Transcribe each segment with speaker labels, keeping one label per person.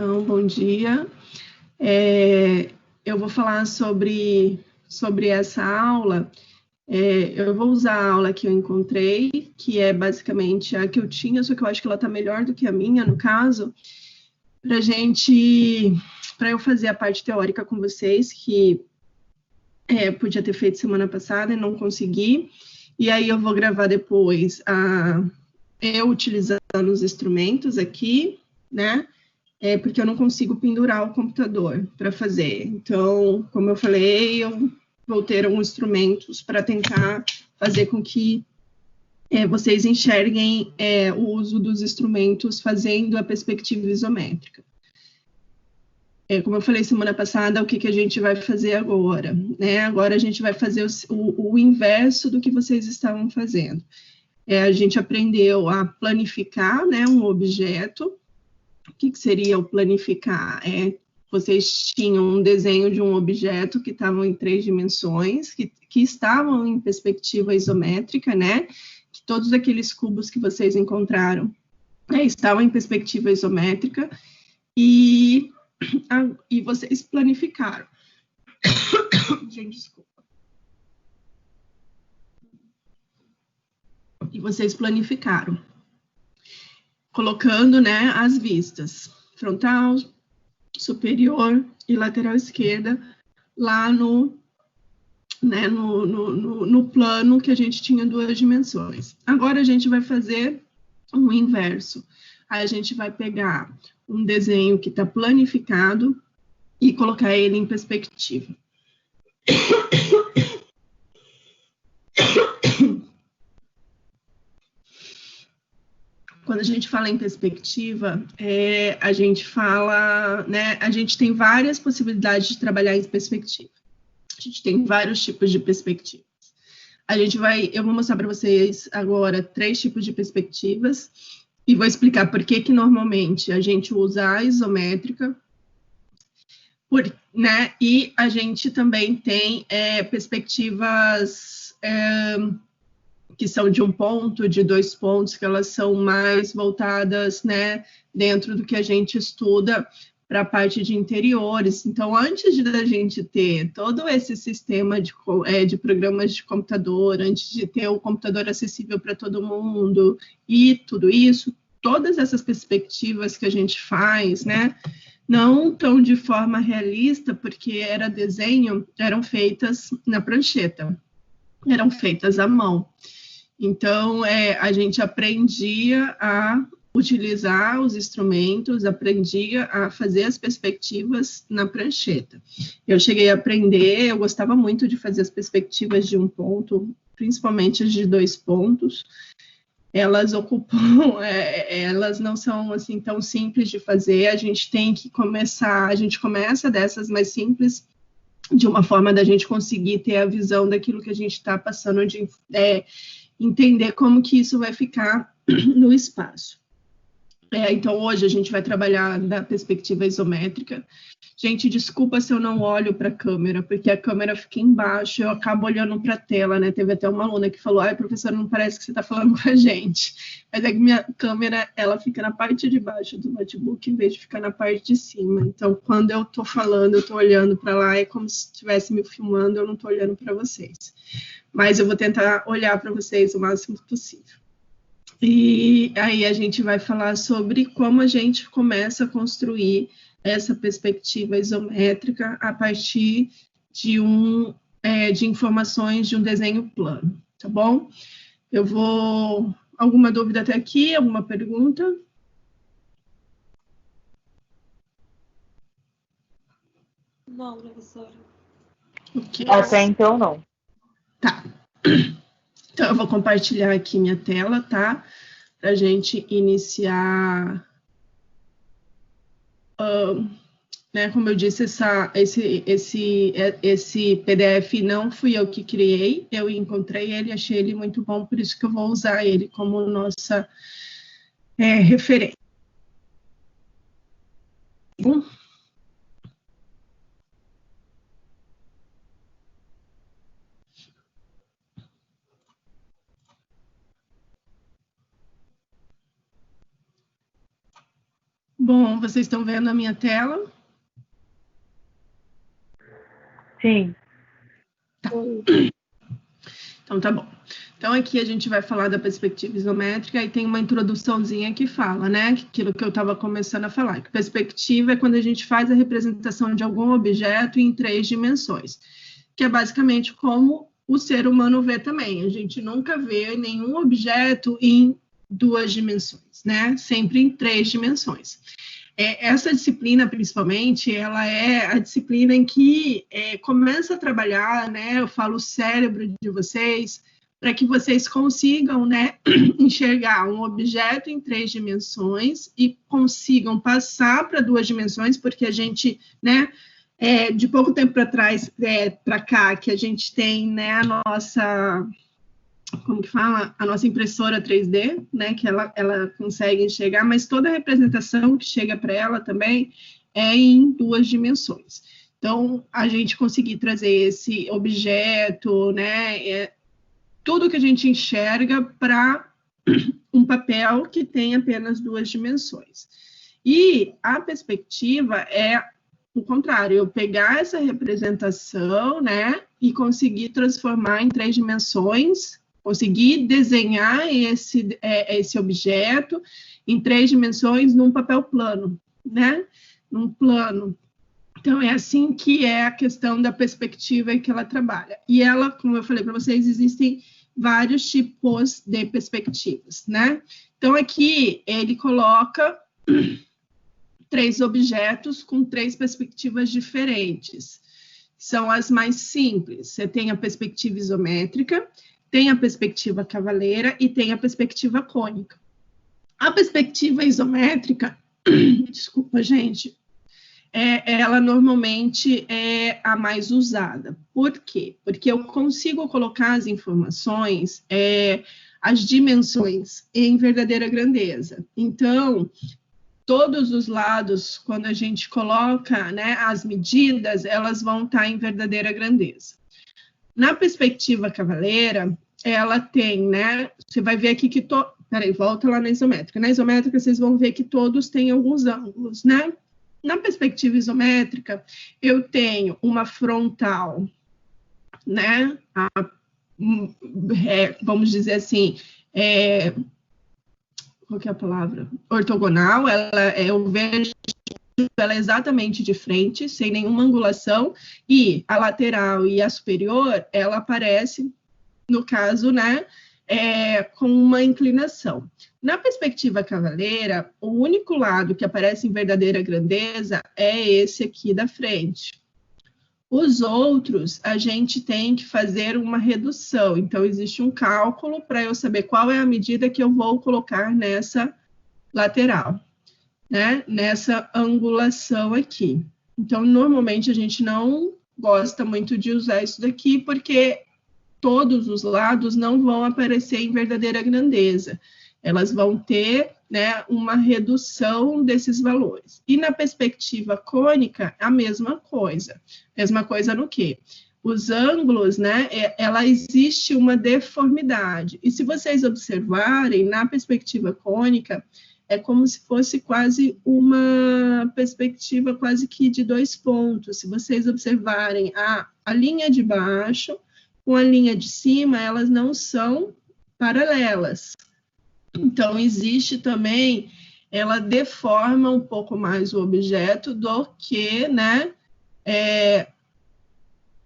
Speaker 1: Então, bom dia. Eu vou falar sobre essa aula. Eu vou usar a aula que eu encontrei, que é basicamente a que eu tinha, só que eu acho que ela está melhor do que a minha, no caso, para eu fazer a parte teórica com vocês, que podia ter feito semana passada e não consegui. E aí eu vou gravar depois eu utilizando os instrumentos aqui, né? Porque eu não consigo pendurar o computador para fazer. Então, como eu falei, eu vou ter alguns instrumentos para tentar fazer com que vocês enxerguem o uso dos instrumentos fazendo a perspectiva isométrica. Como eu falei semana passada, o que a gente vai fazer agora? Né? Agora a gente vai fazer o inverso do que vocês estavam fazendo. A gente aprendeu a planificar, né, um objeto. O que seria o planificar? Vocês tinham um desenho de um objeto que estavam em 3 dimensões, que estavam em perspectiva isométrica, né? Que todos aqueles cubos que vocês encontraram estavam em perspectiva isométrica e vocês planificaram. Gente, desculpa. E vocês planificaram, colocando, né, as vistas frontal, superior e lateral esquerda lá no plano que a gente tinha 2 dimensões. Agora a gente vai fazer o inverso. Aí a gente vai pegar um desenho que está planificado e colocar ele em perspectiva. Quando a gente fala em perspectiva, a gente fala, né, a gente tem várias possibilidades de trabalhar em perspectiva. A gente tem vários tipos de perspectivas. Eu vou mostrar para vocês agora 3 tipos de perspectivas e vou explicar por que normalmente a gente usa a isométrica, né, e a gente também tem perspectivas que são de 1 ponto, de 2 pontos, que elas são mais voltadas, né, dentro do que a gente estuda para a parte de interiores. Então, antes da gente ter todo esse sistema de programas de computador, antes de ter o computador acessível para todo mundo e tudo isso, todas essas perspectivas que a gente faz, né, não tão de forma realista, porque eram feitas na prancheta, eram feitas à mão. Então, a gente aprendia a utilizar os instrumentos, aprendia a fazer as perspectivas na prancheta. Eu cheguei a aprender, eu gostava muito de fazer as perspectivas de 1 ponto, principalmente as de 2 pontos. Elas elas não são assim tão simples de fazer, a gente começa dessas mais simples, de uma forma da gente conseguir ter a visão daquilo que a gente está passando, de entender como que isso vai ficar no espaço. Então, hoje a gente vai trabalhar da perspectiva isométrica. Gente, desculpa se eu não olho para a câmera, porque a câmera fica embaixo, eu acabo olhando para a tela, né? Teve até uma aluna que falou, professora, não parece que você está falando com a gente. Mas é que minha câmera, ela fica na parte de baixo do notebook, em vez de ficar na parte de cima. Então, quando eu estou falando, eu estou olhando para lá, é como se estivesse me filmando, eu não estou olhando para vocês. Mas eu vou tentar olhar para vocês o máximo possível. E aí a gente vai falar sobre como a gente começa a construir essa perspectiva isométrica a partir de informações de um desenho plano, tá bom? Alguma dúvida até aqui? Alguma pergunta?
Speaker 2: Não, professora.
Speaker 1: Okay.
Speaker 3: Até então, não.
Speaker 1: Tá. Então, eu vou compartilhar aqui minha tela, tá? Para a gente iniciar, né? Como eu disse, esse PDF não fui eu que criei, eu encontrei ele, achei ele muito bom, por isso que eu vou usar ele como nossa referência. Bom, vocês estão vendo a minha tela?
Speaker 3: Sim.
Speaker 1: Tá. Então, tá bom. Então, aqui a gente vai falar da perspectiva isométrica e tem uma introduçãozinha que fala, né? Aquilo que eu estava começando a falar. Que perspectiva é quando a gente faz a representação de algum objeto em 3 dimensões, que é basicamente como o ser humano vê também. A gente nunca vê nenhum objeto em 2 dimensões, né? Sempre em 3 dimensões. Essa disciplina, principalmente, ela é a disciplina em que começa a trabalhar, né? Eu falo o cérebro de vocês, para que vocês consigam, né, enxergar um objeto em 3 dimensões e consigam passar para 2 dimensões, porque a gente, né, de pouco tempo para trás, para cá, que a gente tem, né, a nossa, como que fala? A nossa impressora 3D, né, que ela consegue enxergar, mas toda a representação que chega para ela também é em 2 dimensões. Então, a gente conseguir trazer esse objeto, né, tudo que a gente enxerga para um papel que tem apenas 2 dimensões. E a perspectiva é o contrário, eu pegar essa representação, né, e conseguir transformar em 3 dimensões, conseguir desenhar esse objeto em 3 dimensões num papel plano, né, num plano. Então, é assim que é a questão da perspectiva que ela trabalha. E ela, como eu falei para vocês, existem vários tipos de perspectivas, né? Então, aqui ele coloca 3 objetos com 3 perspectivas diferentes. São as mais simples. Você tem a perspectiva isométrica, tem a perspectiva cavaleira e tem a perspectiva cônica. A perspectiva isométrica, desculpa, gente, ela normalmente é a mais usada. Por quê? Porque eu consigo colocar as informações, as dimensões, em verdadeira grandeza. Então, todos os lados, quando a gente coloca, né, as medidas, elas vão estar em verdadeira grandeza. Na perspectiva cavaleira, ela tem, né, você vai ver aqui que... Peraí, volta lá na isométrica. Na isométrica, vocês vão ver que todos têm alguns ângulos, né? Na perspectiva isométrica, eu tenho uma frontal, né? Vamos dizer assim, qual que é a palavra? Ortogonal, eu vejo ela exatamente de frente, sem nenhuma angulação, e a lateral e a superior, ela aparece, no caso, né, com uma inclinação. Na perspectiva cavaleira, o único lado que aparece em verdadeira grandeza é esse aqui da frente. Os outros, a gente tem que fazer uma redução. Então, existe um cálculo para eu saber qual é a medida que eu vou colocar nessa lateral, né? Nessa angulação aqui. Então, normalmente, a gente não gosta muito de usar isso daqui, porque todos os lados não vão aparecer em verdadeira grandeza. Elas vão ter, né, uma redução desses valores. E na perspectiva cônica, a mesma coisa. Mesma coisa no quê? Os ângulos, né, ela existe uma deformidade. E se vocês observarem, na perspectiva cônica, é como se fosse quase uma perspectiva quase que de 2 pontos. Se vocês observarem a linha de baixo com a linha de cima, elas não são paralelas. Então, existe também, ela deforma um pouco mais o objeto do que, né,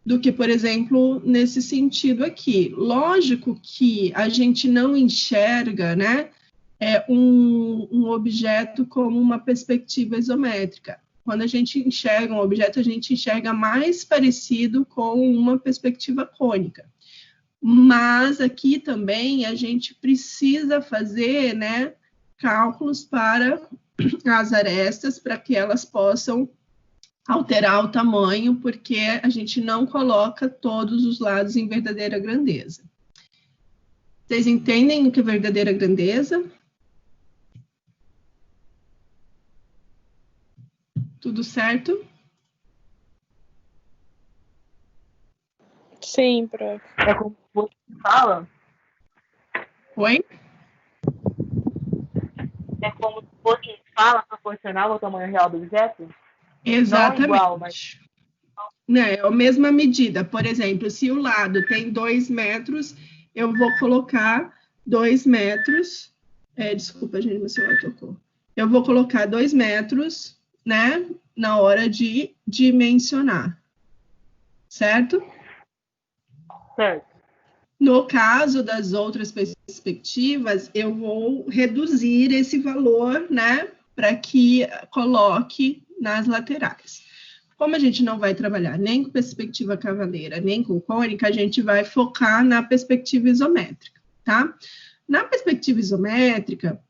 Speaker 1: do que, por exemplo, nesse sentido aqui. Lógico que a gente não enxerga, né, um objeto como uma perspectiva isométrica. Quando a gente enxerga um objeto, a gente enxerga mais parecido com uma perspectiva cônica. Mas aqui também a gente precisa fazer, né, cálculos para as arestas, para que elas possam alterar o tamanho, porque a gente não coloca todos os lados em verdadeira grandeza. Vocês entendem o que é verdadeira grandeza? Tudo certo?
Speaker 2: Sim, prof.
Speaker 3: É como você fala?
Speaker 1: Oi?
Speaker 3: É como você fala proporcional ao tamanho real do objeto?
Speaker 1: Exatamente.
Speaker 3: Não igual, mas...
Speaker 1: Né, é a mesma medida. Por exemplo, se o lado tem 2 metros, eu vou colocar 2 metros. Desculpa, gente, meu celular tocou. Eu vou colocar 2 metros, né, na hora de dimensionar. Certo?
Speaker 3: Certo.
Speaker 1: No caso das outras perspectivas, eu vou reduzir esse valor, né, para que coloque nas laterais. Como a gente não vai trabalhar nem com perspectiva cavaleira, nem com cônica, a gente vai focar na perspectiva isométrica, tá? Na perspectiva isométrica,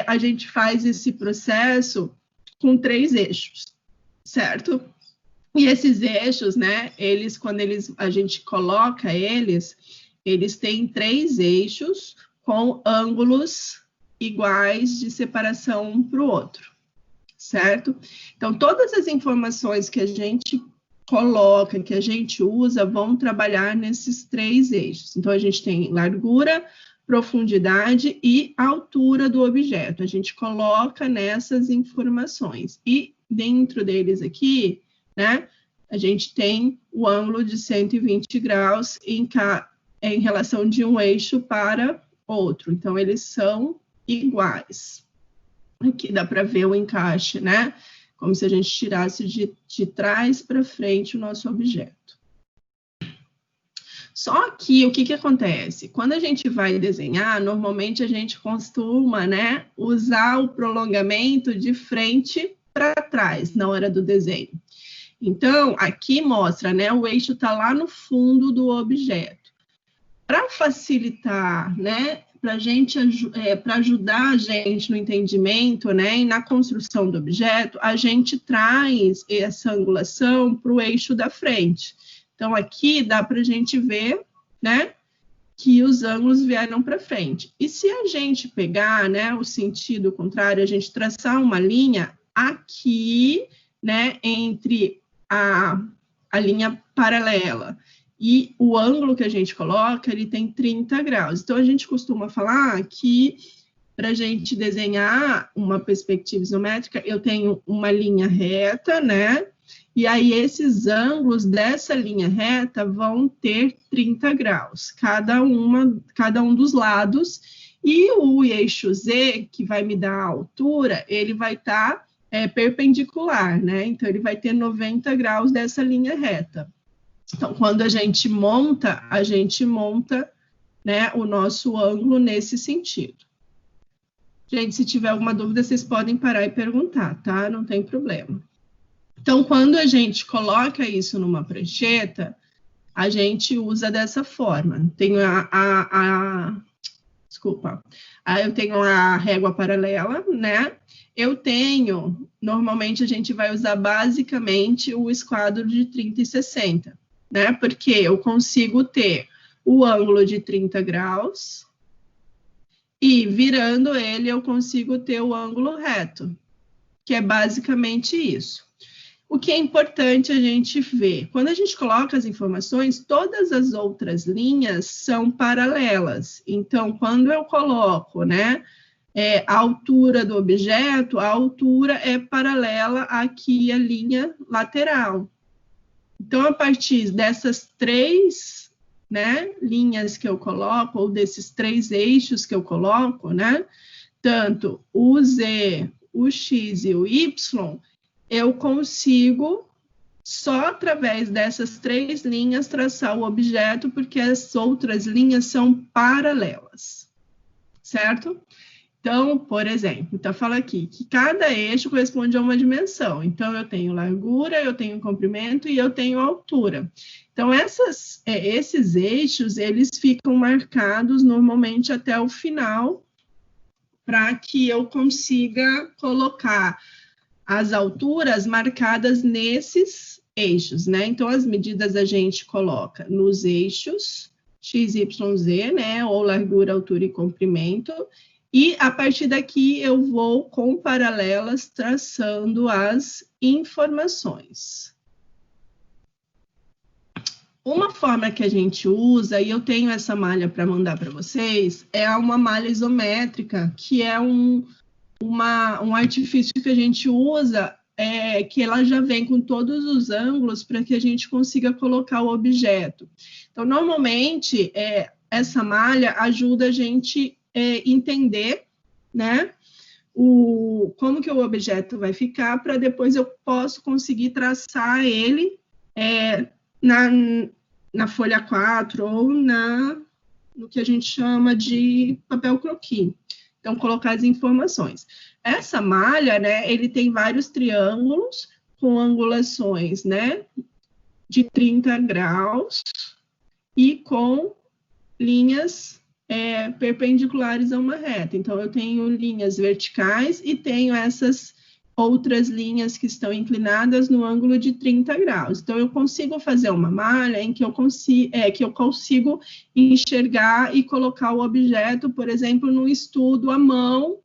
Speaker 1: a gente faz esse processo com 3 eixos, certo? E esses eixos, né, quando a gente coloca eles têm 3 eixos com ângulos iguais de separação um para o outro, certo? Então, todas as informações que a gente coloca, que a gente usa, vão trabalhar nesses 3 eixos. Então, a gente tem largura, profundidade e altura do objeto. A gente coloca nessas informações. E dentro deles aqui, né, a gente tem o ângulo de 120 graus em relação de um eixo para outro. Então, eles são iguais. Aqui dá para ver o encaixe, né? Como se a gente tirasse de trás para frente o nosso objeto. Só que o que acontece? Quando a gente vai desenhar, normalmente a gente costuma, né, usar o prolongamento de frente para trás na hora do desenho. Então, aqui mostra, né, o eixo está lá no fundo do objeto. Para facilitar, né, para ajudar a gente no entendimento, né, e na construção do objeto, a gente traz essa angulação para o eixo da frente. Então, aqui dá para a gente ver, né, que os ângulos vieram para frente. E se a gente pegar, né, o sentido contrário, a gente traçar uma linha aqui, né, entre a linha paralela e o ângulo que a gente coloca, ele tem 30 graus. Então, a gente costuma falar que, para a gente desenhar uma perspectiva isométrica, eu tenho uma linha reta, né? E aí, esses ângulos dessa linha reta vão ter 30 graus, cada um dos lados. E o eixo Z, que vai me dar a altura, ele vai estar perpendicular, né? Então, ele vai ter 90 graus dessa linha reta. Então, quando a gente monta, né, o nosso ângulo nesse sentido. Gente, se tiver alguma dúvida, vocês podem parar e perguntar, tá? Não tem problema. Então, quando a gente coloca isso numa prancheta, a gente usa dessa forma. Tenho eu tenho a régua paralela, né? Normalmente a gente vai usar basicamente o esquadro de 30 e 60. Né? Porque eu consigo ter o ângulo de 30 graus e, virando ele, eu consigo ter o ângulo reto, que é basicamente isso. O que é importante a gente ver, quando a gente coloca as informações, todas as outras linhas são paralelas. Então, quando eu coloco, né, a altura do objeto, a altura é paralela aqui à linha lateral. Então, a partir dessas 3, né, linhas que eu coloco, ou desses 3 eixos que eu coloco, né, tanto o Z, o X e o Y, eu consigo, só através dessas 3 linhas, traçar o objeto, porque as outras linhas são paralelas, certo? Então, por exemplo, fala aqui que cada eixo corresponde a uma dimensão. Então, eu tenho largura, eu tenho comprimento e eu tenho altura. Então, esses eixos, eles ficam marcados normalmente até o final, para que eu consiga colocar as alturas marcadas nesses eixos, né? Então, as medidas a gente coloca nos eixos X, Y, Z, né? Ou largura, altura e comprimento. E, a partir daqui, eu vou, com paralelas, traçando as informações. Uma forma que a gente usa, e eu tenho essa malha para mandar para vocês, é uma malha isométrica, que é um um artifício que a gente usa que ela já vem com todos os ângulos para que a gente consiga colocar o objeto. Então, normalmente, essa malha ajuda a gente entender, né, como que o objeto vai ficar, para depois eu posso conseguir traçar ele na folha 4 ou no que a gente chama de papel croquis. Então, colocar as informações. Essa malha, né, ele tem vários triângulos com angulações, né, de 30 graus e com linhas perpendiculares a uma reta. Então, eu tenho linhas verticais e tenho essas outras linhas que estão inclinadas no ângulo de 30 graus. Então, eu consigo fazer uma malha em que eu consigo enxergar e colocar o objeto, por exemplo, no estudo à mão,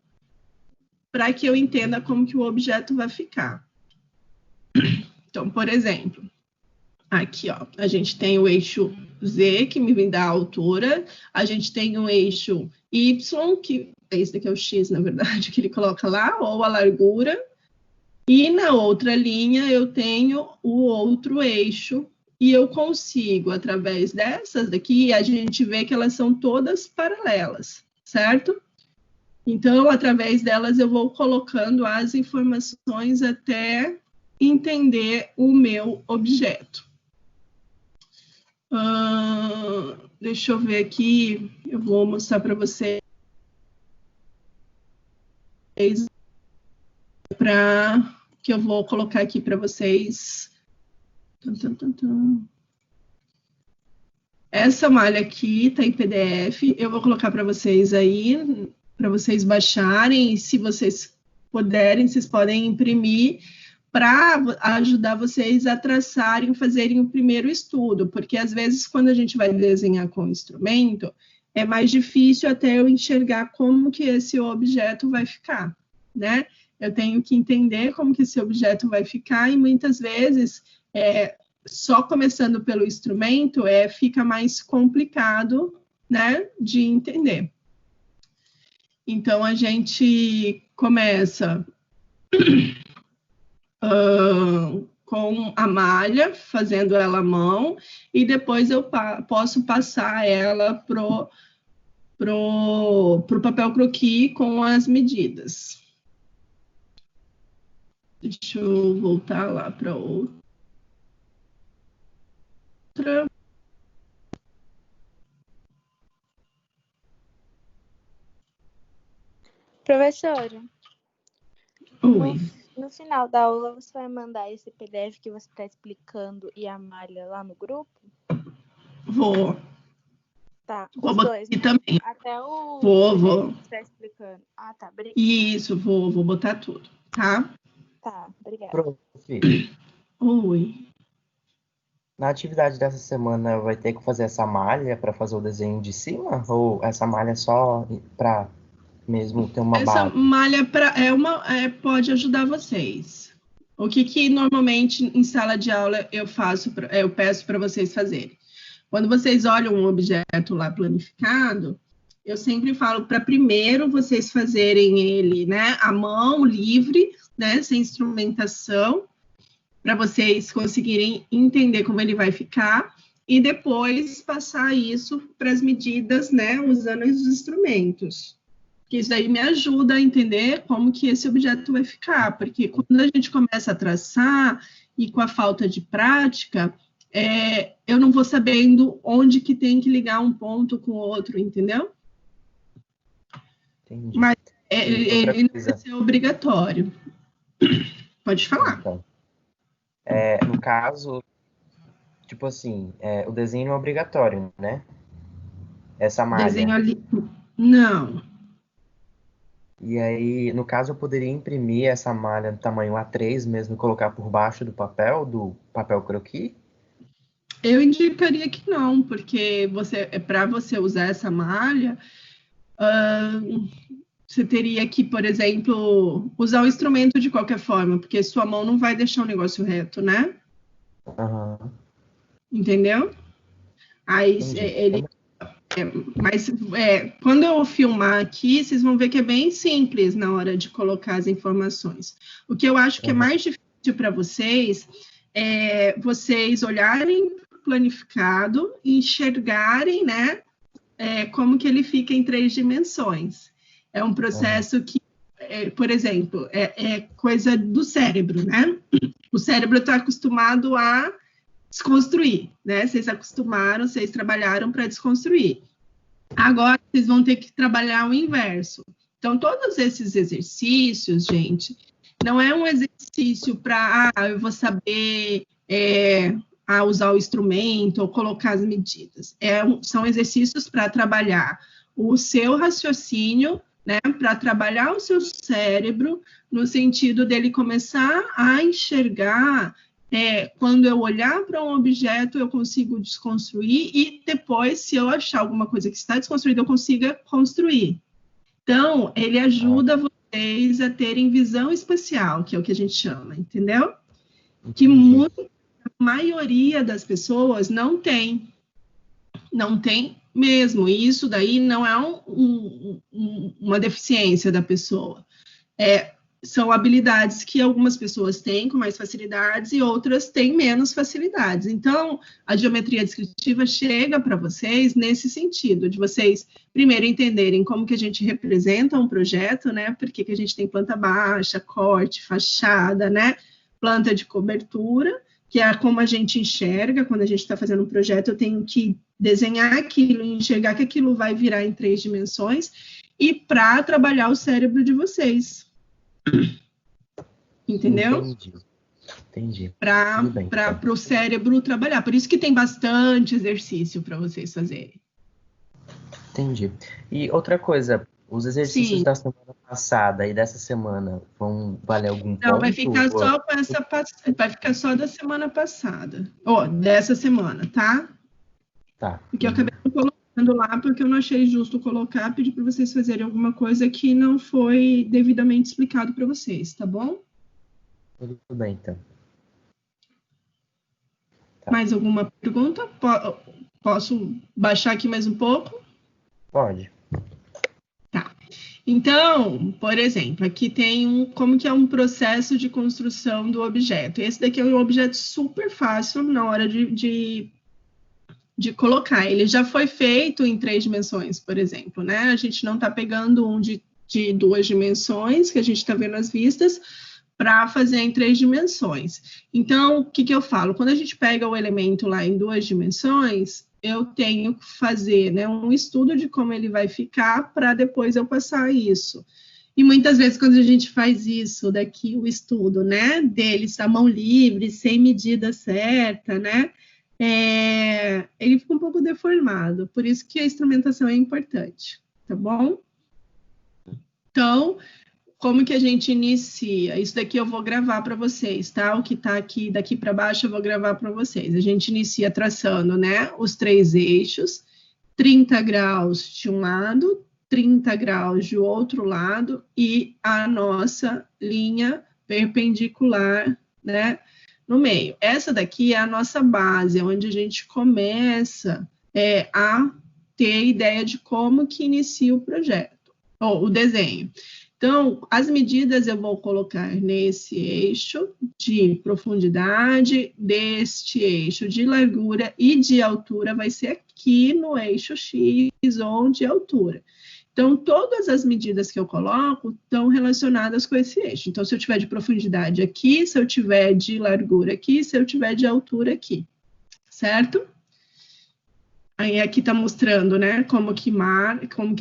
Speaker 1: para que eu entenda como que o objeto vai ficar. Então, por exemplo, aqui, ó, a gente tem o eixo Z, que me dá a altura, a gente tem o eixo Y, que esse daqui é o X, na verdade, que ele coloca lá, ou a largura, e na outra linha eu tenho o outro eixo, e eu consigo, através dessas daqui, a gente vê que elas são todas paralelas, certo? Então, através delas, eu vou colocando as informações até entender o meu objeto. Deixa eu ver aqui, eu vou mostrar para vocês que eu vou colocar aqui para vocês. Essa malha aqui está em PDF, eu vou colocar para vocês aí, para vocês baixarem, e se vocês puderem, vocês podem imprimir para ajudar vocês a traçarem, fazerem o primeiro estudo, porque às vezes quando a gente vai desenhar com instrumento, é mais difícil até eu enxergar como que esse objeto vai ficar, né? Eu tenho que entender como que esse objeto vai ficar, e muitas vezes, só começando pelo instrumento, fica mais complicado, né, de entender. Então, a gente começa com a malha, fazendo ela à mão, e depois eu posso passar ela pro papel croquis com as medidas. Deixa eu voltar lá para outra.
Speaker 2: Professora,
Speaker 1: Oi.
Speaker 2: no final da aula, você vai mandar esse PDF que você está explicando e a malha lá no grupo?
Speaker 1: Vou.
Speaker 2: Tá,
Speaker 1: Vou
Speaker 2: os
Speaker 1: botar
Speaker 2: dois,
Speaker 1: aqui
Speaker 2: né?
Speaker 1: também.
Speaker 2: Até o
Speaker 1: Vou.
Speaker 2: que você está explicando. Ah, tá, obrigada.
Speaker 1: Isso, vou botar tudo, tá?
Speaker 2: Tá, obrigada.
Speaker 4: Prof,
Speaker 1: Oi.
Speaker 4: na atividade dessa semana vai ter que fazer essa malha para fazer o desenho de cima? Ou essa malha é só para mesmo ter uma
Speaker 1: Essa
Speaker 4: base?
Speaker 1: malha pode ajudar vocês. O que normalmente em sala de aula eu peço para vocês fazerem? Quando vocês olham um objeto lá planificado, eu sempre falo para primeiro vocês fazerem ele, né, à mão, livre, né, sem instrumentação, para vocês conseguirem entender como ele vai ficar, e depois passar isso para as medidas, né, usando os instrumentos. Que isso aí me ajuda a entender como que esse objeto vai ficar, porque quando a gente começa a traçar, e com a falta de prática, eu não vou sabendo onde que tem que ligar um ponto com o outro, entendeu?
Speaker 4: Entendi.
Speaker 1: Mas
Speaker 4: outra
Speaker 1: ele não
Speaker 4: coisa.
Speaker 1: vai ser obrigatório. Pode falar.
Speaker 4: Então, no caso, tipo assim, o desenho não é obrigatório, né? Essa malha.
Speaker 1: Desenho ali. Não.
Speaker 4: E aí, no caso, eu poderia imprimir essa malha no tamanho A3 mesmo e colocar por baixo do papel croquis?
Speaker 1: Eu indicaria que não, porque para você usar essa malha, você teria que, por exemplo, usar o instrumento de qualquer forma, porque sua mão não vai deixar o negócio reto, né?
Speaker 4: Uhum.
Speaker 1: Entendeu? Aí
Speaker 4: Entendi.
Speaker 1: Mas quando eu filmar aqui, vocês vão ver que é bem simples na hora de colocar as informações. O que eu acho que é mais difícil para vocês é vocês olharem o planificado e enxergarem, né, como que ele fica em 3 dimensões. É um processo que, por exemplo, é coisa do cérebro, né? O cérebro está acostumado a desconstruir, né? Vocês acostumaram, vocês trabalharam para desconstruir. Agora, vocês vão ter que trabalhar o inverso. Então, todos esses exercícios, gente, não é um exercício para, eu vou saber usar o instrumento ou colocar as medidas. São exercícios para trabalhar o seu raciocínio, né? Para trabalhar o seu cérebro, no sentido dele começar a enxergar. Quando eu olhar para um objeto, eu consigo desconstruir e depois, se eu achar alguma coisa que está desconstruída, eu consiga construir. Então, ele ajuda vocês a terem visão espacial, que é o que a gente chama, entendeu? Que a maioria das pessoas não tem. Não tem mesmo. E isso daí não é uma deficiência da pessoa. São habilidades que algumas pessoas têm com mais facilidades e outras têm menos facilidades. Então, a geometria descritiva chega para vocês nesse sentido, de vocês, primeiro, entenderem como que a gente representa um projeto, né? Por que a gente tem planta baixa, corte, fachada, né? Planta de cobertura, que é como a gente enxerga. Quando a gente está fazendo um projeto, eu tenho que desenhar aquilo e enxergar que aquilo vai virar em 3 dimensões, e para trabalhar o cérebro de vocês. Entendeu?
Speaker 4: Entendi.
Speaker 1: Para o cérebro trabalhar. Por isso que tem bastante exercício para vocês fazerem.
Speaker 4: Entendi. E outra coisa, os exercícios da semana passada e dessa semana vão valer algum ponto?
Speaker 1: Não, vai ficar só vai ficar só da semana passada. Dessa semana, tá?
Speaker 4: Tá.
Speaker 1: Porque eu acabei colocando lá, porque eu não achei justo colocar, pedir para vocês fazerem alguma coisa que não foi devidamente explicado para vocês, tá bom?
Speaker 4: Tudo bem, então. Tá.
Speaker 1: Mais alguma pergunta? Posso baixar aqui mais um pouco?
Speaker 4: Pode.
Speaker 1: Tá. Então, por exemplo, aqui tem como que é um processo de construção do objeto. Esse daqui é um objeto super fácil na hora de colocar. Ele já foi feito em 3 dimensões, por exemplo, né? A gente não está pegando um de 2 dimensões, que a gente está vendo as vistas, para fazer em 3 dimensões. Então, o que eu falo? Quando a gente pega o elemento lá em 2 dimensões, eu tenho que fazer, né, um estudo de como ele vai ficar para depois eu passar isso. E muitas vezes, quando a gente faz isso daqui, o estudo, né, deles à mão livre, sem medida certa, né, ele fica um pouco deformado. Por isso que a instrumentação é importante, tá bom? Então, como que a gente inicia? Isso daqui eu vou gravar para vocês, tá? O que está aqui, daqui para baixo, eu vou gravar para vocês. A gente inicia traçando, né, os 3 eixos, 30 graus de um lado, 30 graus do outro lado, e a nossa linha perpendicular, né, no meio. Essa daqui é a nossa base, onde a gente começa a ter ideia de como que inicia o projeto, ou o desenho. Então, as medidas eu vou colocar nesse eixo de profundidade, deste eixo de largura e de altura vai ser aqui no eixo X ou de altura. Então, todas as medidas que eu coloco estão relacionadas com esse eixo. Então, se eu tiver de profundidade aqui, se eu tiver de largura aqui, se eu tiver de altura aqui, certo? Aí aqui está mostrando, né, como que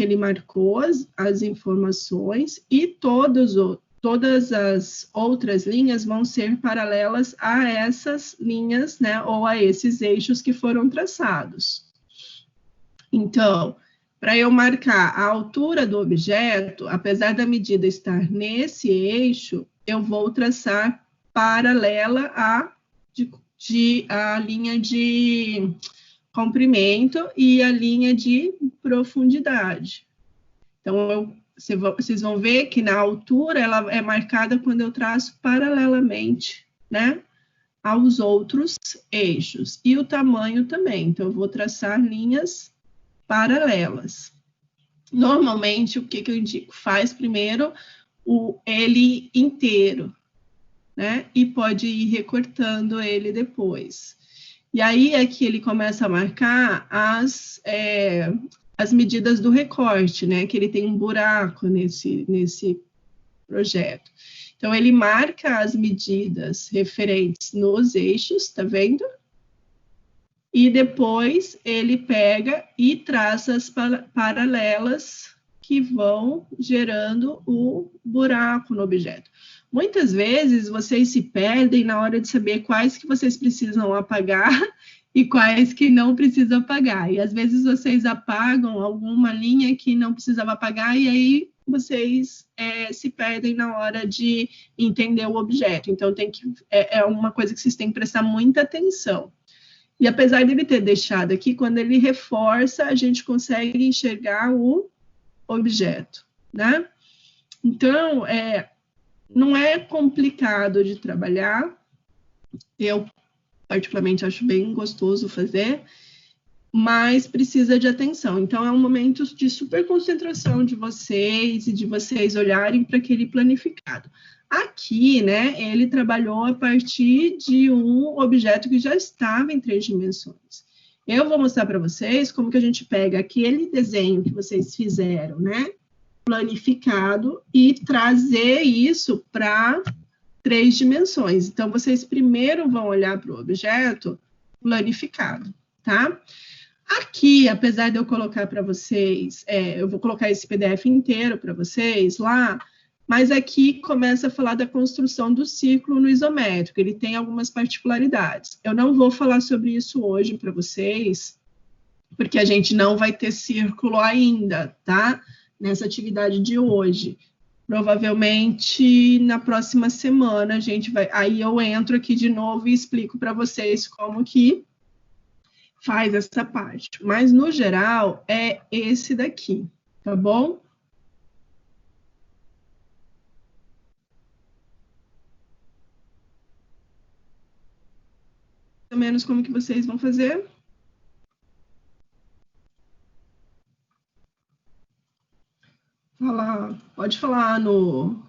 Speaker 1: ele marcou as informações, e todas as outras linhas vão ser paralelas a essas linhas, né, ou a esses eixos que foram traçados. Então, para eu marcar a altura do objeto, apesar da medida estar nesse eixo, eu vou traçar paralela à linha de comprimento e a linha de profundidade. Então, vocês vão ver que na altura ela é marcada quando eu traço paralelamente, né, aos outros eixos. E o tamanho também. Então, eu vou traçar linhas paralelas. Normalmente, o que eu indico? Faz primeiro ele inteiro, né? E pode ir recortando ele depois. E aí é que ele começa a marcar as medidas do recorte, né? Que ele tem um buraco nesse projeto. Então, ele marca as medidas referentes nos eixos, tá vendo? E depois ele pega e traça as paralelas que vão gerando o buraco no objeto. Muitas vezes vocês se perdem na hora de saber quais que vocês precisam apagar e quais que não precisam apagar. E às vezes vocês apagam alguma linha que não precisava apagar e aí vocês se perdem na hora de entender o objeto. Então é uma coisa que vocês têm que prestar muita atenção. E apesar dele ter deixado aqui, quando ele reforça, a gente consegue enxergar o objeto, né? Então, não é complicado de trabalhar. Eu, particularmente, acho bem gostoso fazer, mas precisa de atenção. Então, é um momento de super concentração de vocês e de vocês olharem para aquele planificado. Aqui, né, ele trabalhou a partir de um objeto que já estava em 3 dimensões. Eu vou mostrar para vocês como que a gente pega aquele desenho que vocês fizeram, né, planificado, e trazer isso para 3 dimensões. Então, vocês primeiro vão olhar para o objeto planificado, tá? Aqui, apesar de eu colocar para vocês, eu vou colocar esse PDF inteiro para vocês lá, mas aqui começa a falar da construção do círculo no isométrico, ele tem algumas particularidades. Eu não vou falar sobre isso hoje para vocês, porque a gente não vai ter círculo ainda, tá? Nessa atividade de hoje. Provavelmente na próxima semana a gente vai... Aí eu entro aqui de novo e explico para vocês como que faz essa parte. Mas, no geral, é esse daqui, tá bom? Mais ou menos como que vocês vão fazer. Pode falar no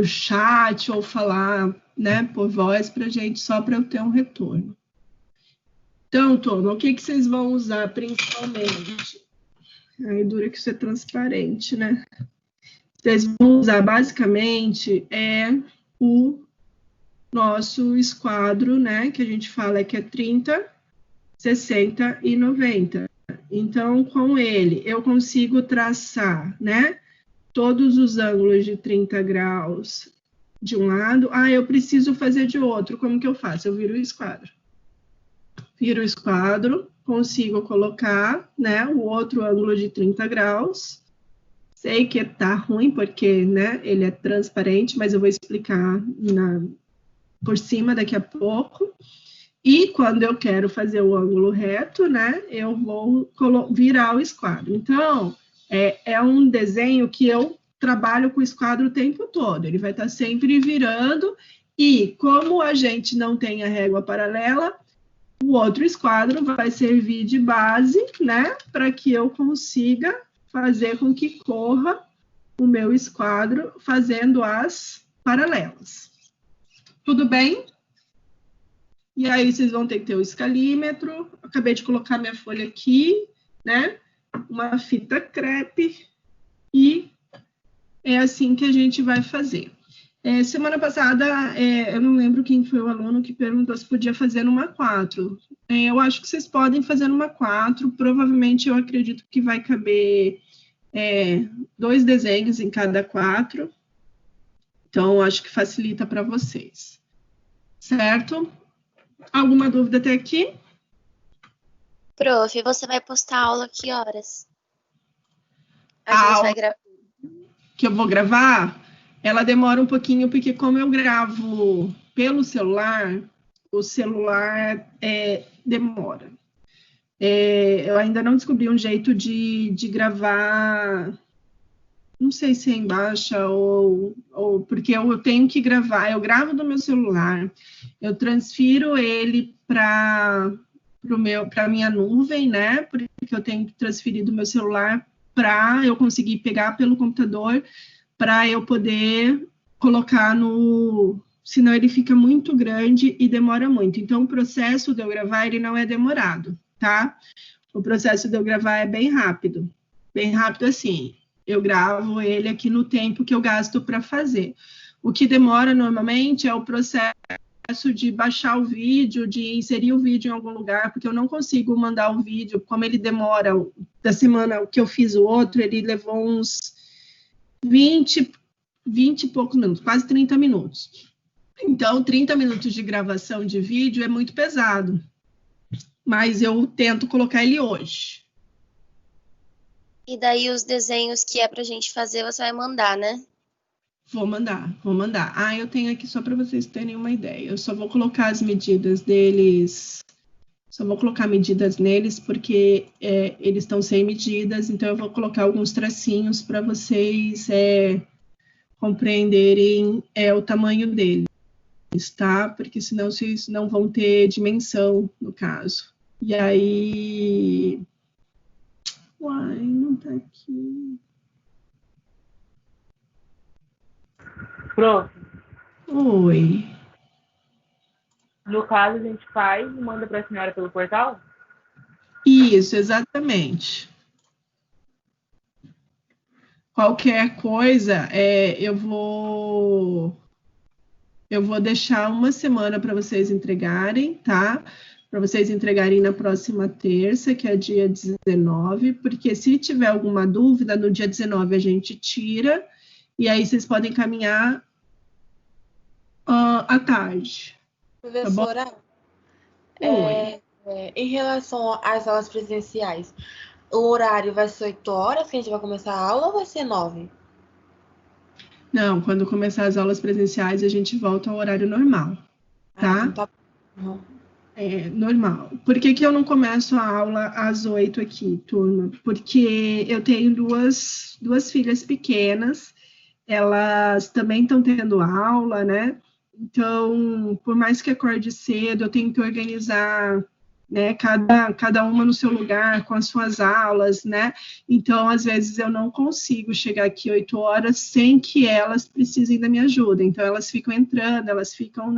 Speaker 1: chat ou falar, né, por voz para a gente, só para eu ter um retorno. Então, turma, o que vocês vão usar principalmente? Aí dura que isso é transparente, né? Vocês vão usar basicamente o nosso esquadro, né, que a gente fala que é 30, 60 e 90. Então, com ele, eu consigo traçar, né, todos os ângulos de 30 graus de um lado. Eu preciso fazer de outro. Como que eu faço? Eu viro o esquadro. Viro o esquadro, consigo colocar, né, o outro ângulo de 30 graus. Sei que tá ruim, porque, né, ele é transparente, mas eu vou explicar por cima daqui a pouco. E quando eu quero fazer o ângulo reto, né, eu vou virar o esquadro. Então, é um desenho que eu trabalho com o esquadro o tempo todo. Ele vai estar sempre virando. E como a gente não tem a régua paralela, o outro esquadro vai servir de base, né, para que eu consiga fazer com que corra o meu esquadro fazendo as paralelas. Tudo bem? E aí, vocês vão ter que ter o escalímetro. Acabei de colocar minha folha aqui, né? Uma fita crepe. E é assim que a gente vai fazer. Semana passada, eu não lembro quem foi o aluno que perguntou se podia fazer numa 4. Eu acho que vocês podem fazer numa 4. Provavelmente, eu acredito que vai caber 2 desenhos em cada 4. Então, acho que facilita para vocês. Certo? Alguma dúvida até aqui?
Speaker 2: Prof, você vai postar a aula que horas? A gente vai gravar.
Speaker 1: Que eu vou gravar? Ela demora um pouquinho, porque como eu gravo pelo celular, o celular demora. Eu ainda não descobri um jeito de gravar, não sei se é em baixa ou porque eu tenho que gravar, eu gravo do meu celular, eu transfiro ele para para a minha nuvem, né? Porque eu tenho que transferir do meu celular para eu conseguir pegar pelo computador, para eu poder colocar no... Senão ele fica muito grande e demora muito. Então, o processo de eu gravar, ele não é demorado, tá? O processo de eu gravar é bem rápido. Bem rápido assim. Eu gravo ele aqui no tempo que eu gasto para fazer. O que demora normalmente é o processo de baixar o vídeo, de inserir o vídeo em algum lugar, porque eu não consigo mandar o vídeo, como ele demora, da semana que eu fiz o outro, ele levou uns 20 e poucos minutos, quase 30 minutos. Então, 30 minutos de gravação de vídeo é muito pesado, mas eu tento colocar ele hoje.
Speaker 5: E daí os desenhos que é pra gente fazer, você vai mandar, né?
Speaker 1: Vou mandar. Ah, eu tenho aqui só para vocês terem uma ideia. Eu só vou colocar as medidas deles, só vou colocar medidas neles, porque eles estão sem medidas, então eu vou colocar alguns tracinhos para vocês compreenderem o tamanho deles, tá? Porque senão vocês não vão ter dimensão, no caso. E aí... Uai, não tá aqui.
Speaker 3: Pronto.
Speaker 1: Oi.
Speaker 3: No caso, a gente faz e manda para a senhora pelo portal?
Speaker 1: Isso, exatamente. Qualquer coisa, eu vou deixar uma semana para vocês entregarem, tá? Para vocês entregarem na próxima terça, que é dia 19, porque se tiver alguma dúvida, no dia 19 a gente tira, e aí vocês podem caminhar à tarde.
Speaker 6: Professora,
Speaker 1: Tá Oi.
Speaker 6: Em relação às aulas presenciais, o horário vai ser 8 horas que a gente vai começar a aula ou vai ser 9?
Speaker 1: Não, quando começar as aulas presenciais, a gente volta ao horário normal, tá?
Speaker 6: Então tá. Uhum.
Speaker 1: Normal. Por que eu não começo a aula às 8 aqui, turma? Porque eu tenho duas filhas pequenas, elas também estão tendo aula, né? Então, por mais que acorde cedo, eu tenho que organizar, né, cada uma no seu lugar, com as suas aulas, né? Então, às vezes, eu não consigo chegar aqui 8 horas sem que elas precisem da minha ajuda. Então, elas ficam entrando, elas ficam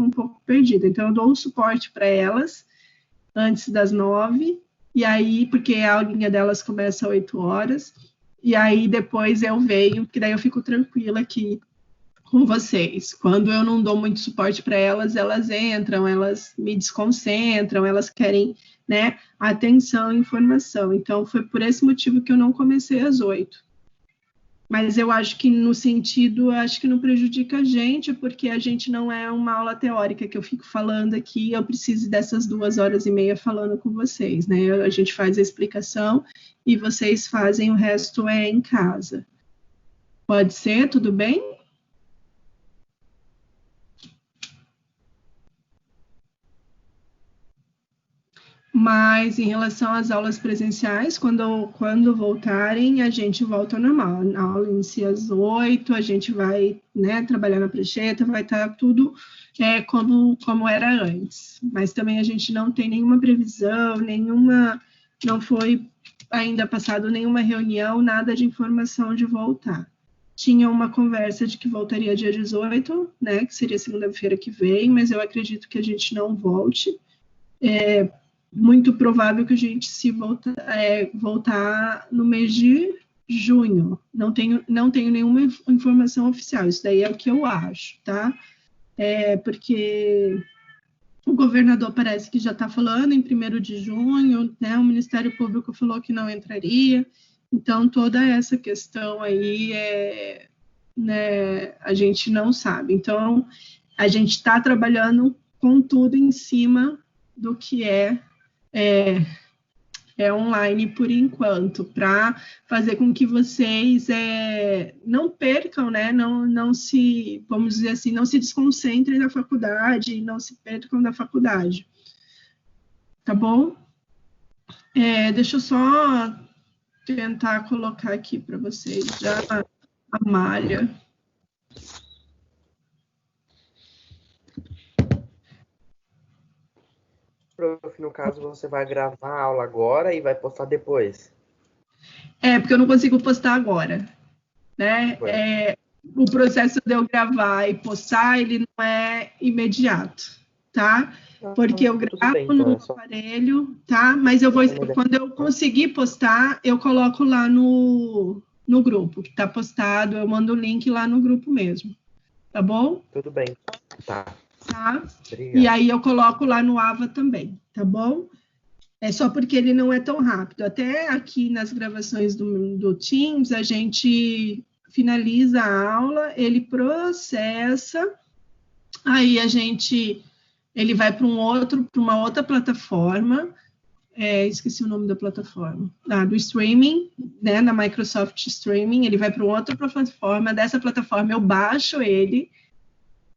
Speaker 1: um pouco perdidas. Então, eu dou um suporte para elas antes das 9, e aí, porque a aulinha delas começa às 8 horas, e aí depois eu venho, porque daí eu fico tranquila aqui com vocês. Quando eu não dou muito suporte para elas, elas entram, elas me desconcentram, elas querem, né, atenção e informação. Então, foi por esse motivo que eu não comecei às 8. Mas eu acho que no sentido, acho que não prejudica a gente, porque a gente não é uma aula teórica que eu fico falando aqui, eu preciso dessas 2h30 falando com vocês, né? A gente faz a explicação e vocês fazem o resto em casa. Pode ser? Tudo bem? Mas em relação às aulas presenciais, quando voltarem, a gente volta ao normal. A aula inicia às 8, a gente vai, né, trabalhar na prancheta, vai estar tudo como era antes. Mas também a gente não tem nenhuma previsão, não foi ainda passado nenhuma reunião, nada de informação de voltar. Tinha uma conversa de que voltaria dia 18, né, que seria segunda-feira que vem, mas eu acredito que a gente não volte. Muito provável que a gente voltar no mês de junho. Não tenho nenhuma informação oficial, isso daí é o que eu acho, tá? Porque o governador parece que já está falando em 1º de junho, né? O Ministério Público falou que não entraria, então toda essa questão aí né, a gente não sabe. Então, a gente está trabalhando com tudo em cima do que é online por enquanto, para fazer com que vocês não percam, né? Não se, vamos dizer assim, não se desconcentrem na faculdade, não se percam da faculdade. Tá bom? Deixa eu só tentar colocar aqui para vocês já a malha.
Speaker 4: prof, no caso, você vai gravar a aula agora e vai postar depois?
Speaker 1: Porque eu não consigo postar agora, né? O processo de eu gravar e postar, ele não é imediato, tá? Porque eu gravo no aparelho, tá? Mas quando eu conseguir postar, eu coloco lá no grupo, que tá postado, eu mando o link lá no grupo mesmo, tá bom?
Speaker 4: Tudo bem, tá.
Speaker 1: Obrigado. E aí eu coloco lá no Ava também, tá bom? É só porque ele não é tão rápido. Até aqui nas gravações do Teams, a gente finaliza a aula, ele processa, aí ele vai para uma outra plataforma, esqueci o nome da plataforma, do streaming, né, da Microsoft Streaming, ele vai para uma outra plataforma, dessa plataforma eu baixo ele,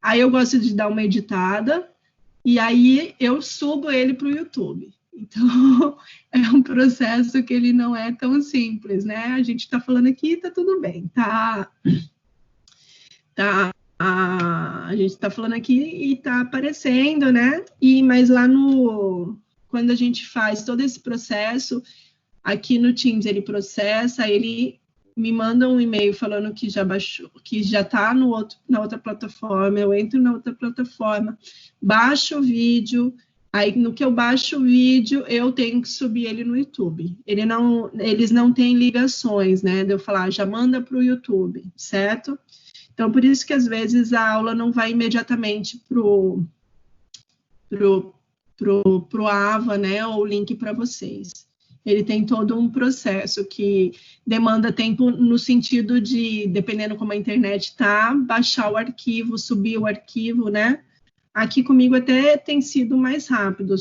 Speaker 1: aí eu gosto de dar uma editada, e aí eu subo ele para o YouTube. Então, é um processo que ele não é tão simples, né? A gente está falando aqui, tá tudo bem, a gente está falando aqui e está aparecendo, né? Mas lá quando a gente faz todo esse processo, aqui no Teams ele processa, ele me manda um e-mail falando que já baixou, que já está na outra plataforma, eu entro na outra plataforma, baixo o vídeo. Aí, no que eu baixo o vídeo, eu tenho que subir ele no YouTube. Eles não têm ligações, né? De eu falar, já manda para o YouTube, certo? Então, por isso que, às vezes, a aula não vai imediatamente pro AVA, né? Ou o link para vocês. Ele tem todo um processo que demanda tempo no sentido de, dependendo como a internet está, baixar o arquivo, subir o arquivo, né? Aqui comigo até tem sido mais rápido,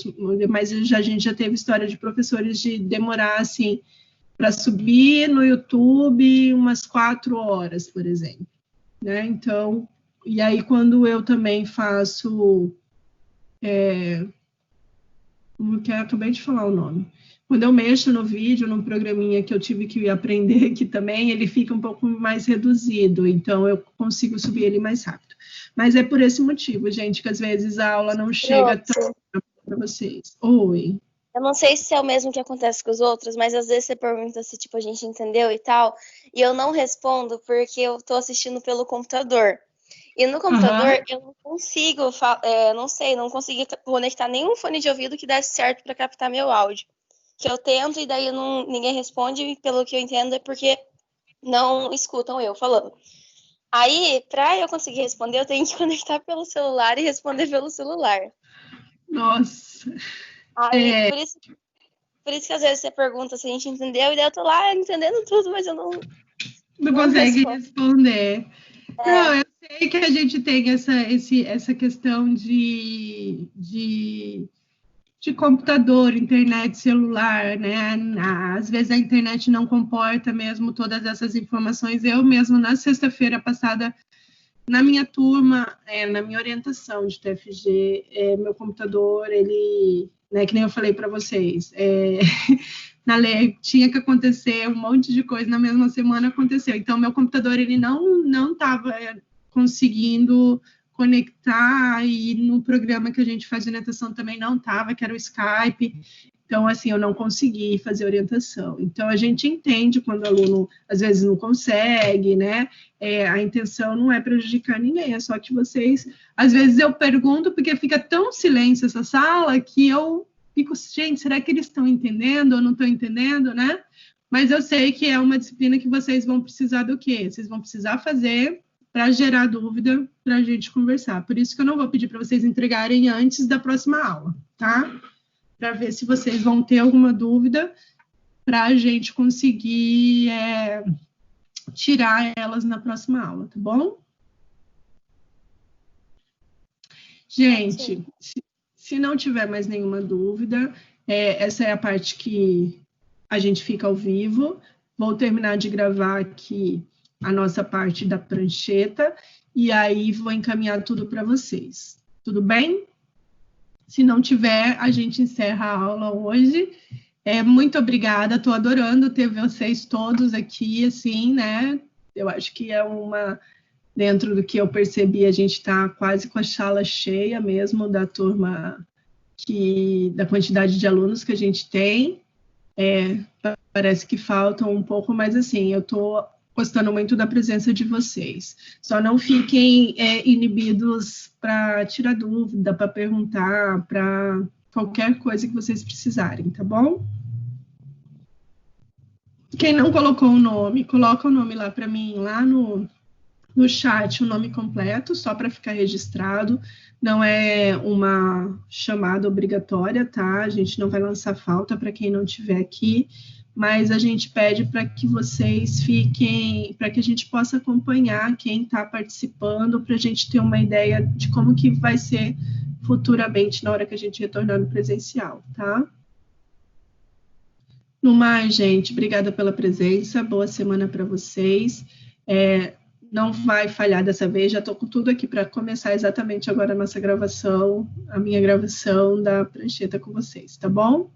Speaker 1: mas a gente já teve história de professores de demorar, assim, para subir no YouTube umas 4 horas, por exemplo, né? Então, e aí quando eu também faço, como que acabei de falar o nome, quando eu mexo no vídeo, num programinha que eu tive que aprender aqui também, ele fica um pouco mais reduzido, então eu consigo subir ele mais rápido. Mas é por esse motivo, gente, que às vezes a aula não chega tão para vocês. Oi.
Speaker 5: Eu não sei se é o mesmo que acontece com os outros, mas às vezes você pergunta se, tipo, a gente entendeu e tal, e eu não respondo porque eu tô assistindo pelo computador. E no computador eu não consigo, não consegui conectar nenhum fone de ouvido que desse certo para captar meu áudio. Que eu tento e daí ninguém responde, e pelo que eu entendo é porque não escutam eu falando. Aí, para eu conseguir responder, eu tenho que conectar pelo celular e responder pelo celular.
Speaker 1: Nossa.
Speaker 5: Aí, por isso que às vezes você pergunta se a gente entendeu, e daí eu tô lá entendendo tudo, mas eu não
Speaker 1: consegue responder. Não, eu sei que a gente tem essa questão de computador, internet, celular, né? Às vezes a internet não comporta mesmo todas essas informações. Eu mesmo, na sexta-feira passada, na minha turma, na minha orientação de TFG, meu computador, ele, né, que nem eu falei para vocês, na lei tinha que acontecer um monte de coisa na mesma semana, aconteceu. Então, meu computador, ele não estava conseguindo conectar, e no programa que a gente faz de orientação também não estava, que era o Skype. Então, assim, eu não consegui fazer orientação. Então, a gente entende quando o aluno, às vezes, não consegue, né? A intenção não é prejudicar ninguém, é só que vocês... Às vezes eu pergunto, porque fica tão silêncio essa sala, que eu fico, gente, será que eles estão entendendo ou não estão entendendo, né? Mas eu sei que é uma disciplina que vocês vão precisar do quê? Vocês vão precisar fazer para gerar dúvida, para a gente conversar. Por isso que eu não vou pedir para vocês entregarem antes da próxima aula, tá? Para ver se vocês vão ter alguma dúvida, para a gente conseguir tirar elas na próxima aula, tá bom? Gente, se não tiver mais nenhuma dúvida, essa é a parte que a gente fica ao vivo. Vou terminar de gravar aqui a nossa parte da prancheta, e aí vou encaminhar tudo para vocês. Tudo bem? Se não tiver, a gente encerra a aula hoje. Muito obrigada, estou adorando ter vocês todos aqui, assim, né? Eu acho que dentro do que eu percebi, a gente está quase com a sala cheia mesmo da turma da quantidade de alunos que a gente tem. Parece que faltam um pouco, mas assim, eu estou gostando muito da presença de vocês. Só não fiquem inibidos para tirar dúvida, para perguntar, para qualquer coisa que vocês precisarem, tá bom? Quem não colocou o nome, coloca o nome lá para mim, lá no chat, o nome completo, só para ficar registrado. Não é uma chamada obrigatória, tá? A gente não vai lançar falta para quem não estiver aqui, mas a gente pede para que vocês fiquem, para que a gente possa acompanhar quem está participando, para a gente ter uma ideia de como que vai ser futuramente na hora que a gente retornar no presencial, tá? No mais, gente, obrigada pela presença, boa semana para vocês. Não vai falhar dessa vez, já estou com tudo aqui para começar exatamente agora a nossa gravação, a minha gravação da prancheta com vocês, tá bom?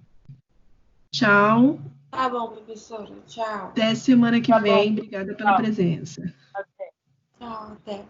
Speaker 1: Tchau.
Speaker 6: Tá bom, professora. Tchau.
Speaker 1: Até semana que
Speaker 3: Tá
Speaker 1: vem,
Speaker 3: bom.
Speaker 1: obrigada pela
Speaker 3: Tchau.
Speaker 1: presença.
Speaker 3: Até.
Speaker 6: Tchau, até.